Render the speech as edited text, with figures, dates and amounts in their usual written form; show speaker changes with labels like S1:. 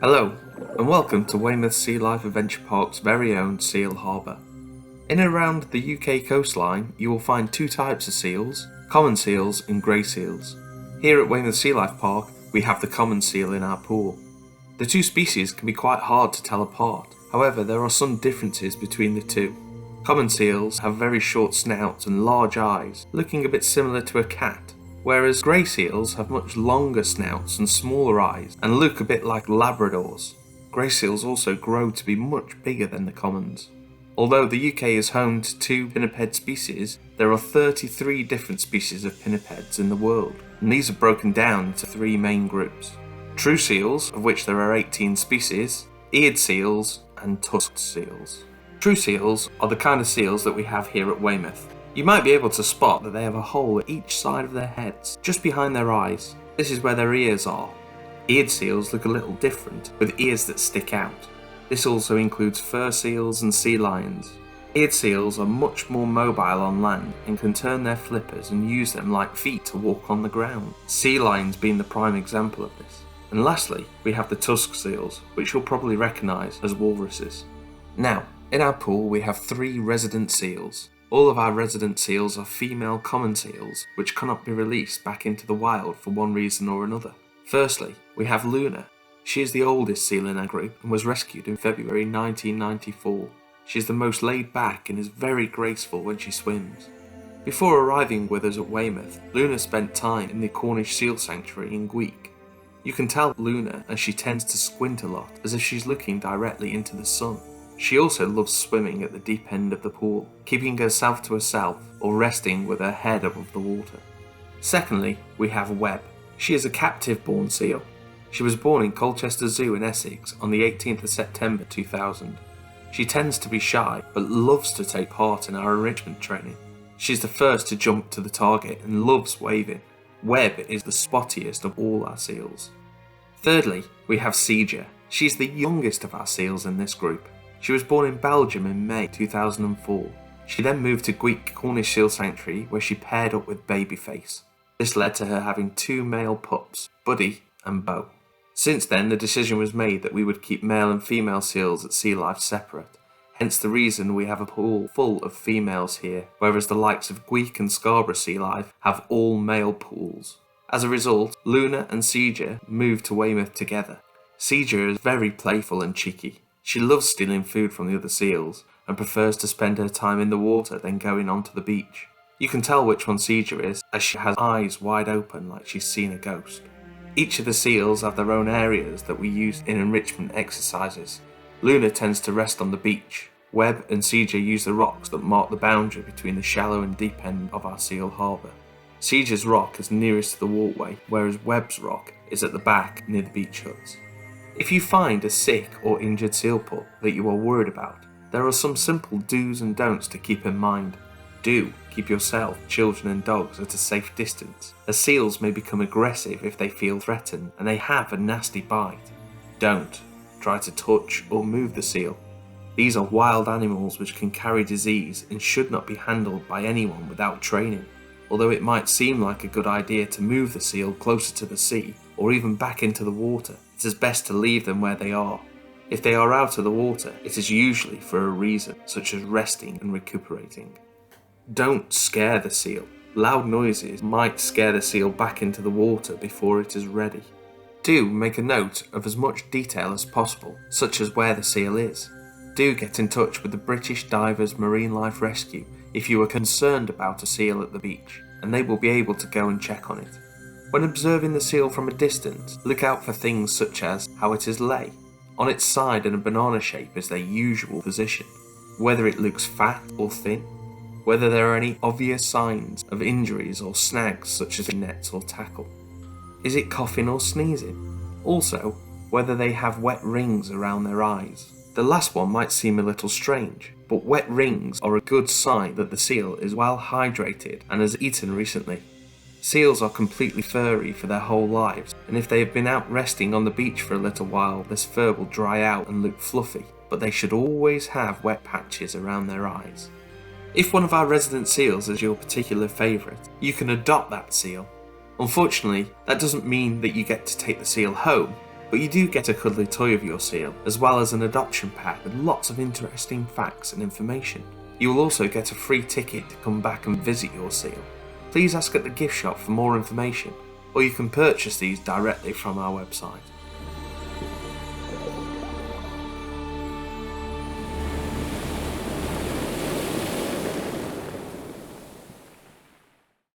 S1: Hello, and welcome to Weymouth Sea Life Adventure Park's very own Seal Harbour. In and around the UK coastline, you will find two types of seals, common seals and grey seals. Here at Weymouth Sea Life Park, we have the common seal in our pool. The two species can be quite hard to tell apart, however there are some differences between the two. Common seals have very short snouts and large eyes, looking a bit similar to a cat, whereas grey seals have much longer snouts and smaller eyes and look a bit like Labradors. Grey seals also grow to be much bigger than the commons. Although the UK is home to two pinniped species, there are 33 different species of pinnipeds in the world, and these are broken down into three main groups. True seals, of which there are 18 species, eared seals and tusked seals. True seals are the kind of seals that we have here at Weymouth. You might be able to spot that they have a hole at each side of their heads, just behind their eyes. This is where their ears are. Eared seals look a little different, with ears that stick out. This also includes fur seals and sea lions. Eared seals are much more mobile on land and can turn their flippers and use them like feet to walk on the ground, sea lions being the prime example of this. And lastly, we have the tusked seals, which you'll probably recognise as walruses. Now, in our pool we have 3 resident seals. All of our resident seals are female common seals, which cannot be released back into the wild for one reason or another. Firstly, we have Luna. She is the oldest seal in our group and was rescued in February 1994. She is the most laid back and is very graceful when she swims. Before arriving with us at Weymouth, Luna spent time in the Cornish Seal Sanctuary in Gweek. You can tell Luna as she tends to squint a lot, as if she's looking directly into the sun. She also loves swimming at the deep end of the pool, keeping herself to herself or resting with her head above the water. Secondly, we have Webb. She is a captive-born seal. She was born in Colchester Zoo in Essex on the 18th of September 2000. She tends to be shy, but loves to take part in our enrichment training. She's the first to jump to the target and loves waving. Webb is the spottiest of all our seals. Thirdly, we have Seeger. She's the youngest of our seals in this group. She was born in Belgium in May 2004. She then moved to Gweek Cornish Seal Sanctuary where she paired up with Babyface. This led to her having 2 male pups, Buddy and Bo. Since then, the decision was made that we would keep male and female seals at Sea Life separate, hence the reason we have a pool full of females here, whereas the likes of Gweek and Scarborough Sea Life have all male pools. As a result, Luna and Seeger moved to Weymouth together. Seeger is very playful and cheeky. She loves stealing food from the other seals and prefers to spend her time in the water than going onto the beach. You can tell which one Seeger is as she has eyes wide open like she's seen a ghost. Each of the seals have their own areas that we use in enrichment exercises. Luna tends to rest on the beach. Webb and Seeger use the rocks that mark the boundary between the shallow and deep end of our Seal Harbour. Seeger's rock is nearest to the walkway, whereas Webb's rock is at the back near the beach huts. If you find a sick or injured seal pup that you are worried about, there are some simple do's and don'ts to keep in mind. Do keep yourself, children and dogs at a safe distance, as seals may become aggressive if they feel threatened and they have a nasty bite. Don't try to touch or move the seal. These are wild animals which can carry disease and should not be handled by anyone without training. Although it might seem like a good idea to move the seal closer to the sea or even back into the water, it is best to leave them where they are. If they are out of the water, it is usually for a reason, such as resting and recuperating. Don't scare the seal. Loud noises might scare the seal back into the water before it is ready. Do make a note of as much detail as possible, such as where the seal is. Do get in touch with the British Divers Marine Life Rescue if you are concerned about a seal at the beach, and they will be able to go and check on it. When observing the seal from a distance, look out for things such as how it is lay. On its side in a banana shape is their usual position, whether it looks fat or thin, whether there are any obvious signs of injuries or snags such as nets or tackle. Is it coughing or sneezing? Also, whether they have wet rings around their eyes. The last one might seem a little strange, but wet rings are a good sign that the seal is well hydrated and has eaten recently. Seals are completely furry for their whole lives, and if they have been out resting on the beach for a little while, this fur will dry out and look fluffy, but they should always have wet patches around their eyes. If one of our resident seals is your particular favourite, you can adopt that seal. Unfortunately, that doesn't mean that you get to take the seal home, But you do get a cuddly toy of your seal, as well as an adoption pack with lots of interesting facts and information. You will also get a free ticket to come back and visit your seal. Please ask at the gift shop for more information, or you can purchase these directly from our website.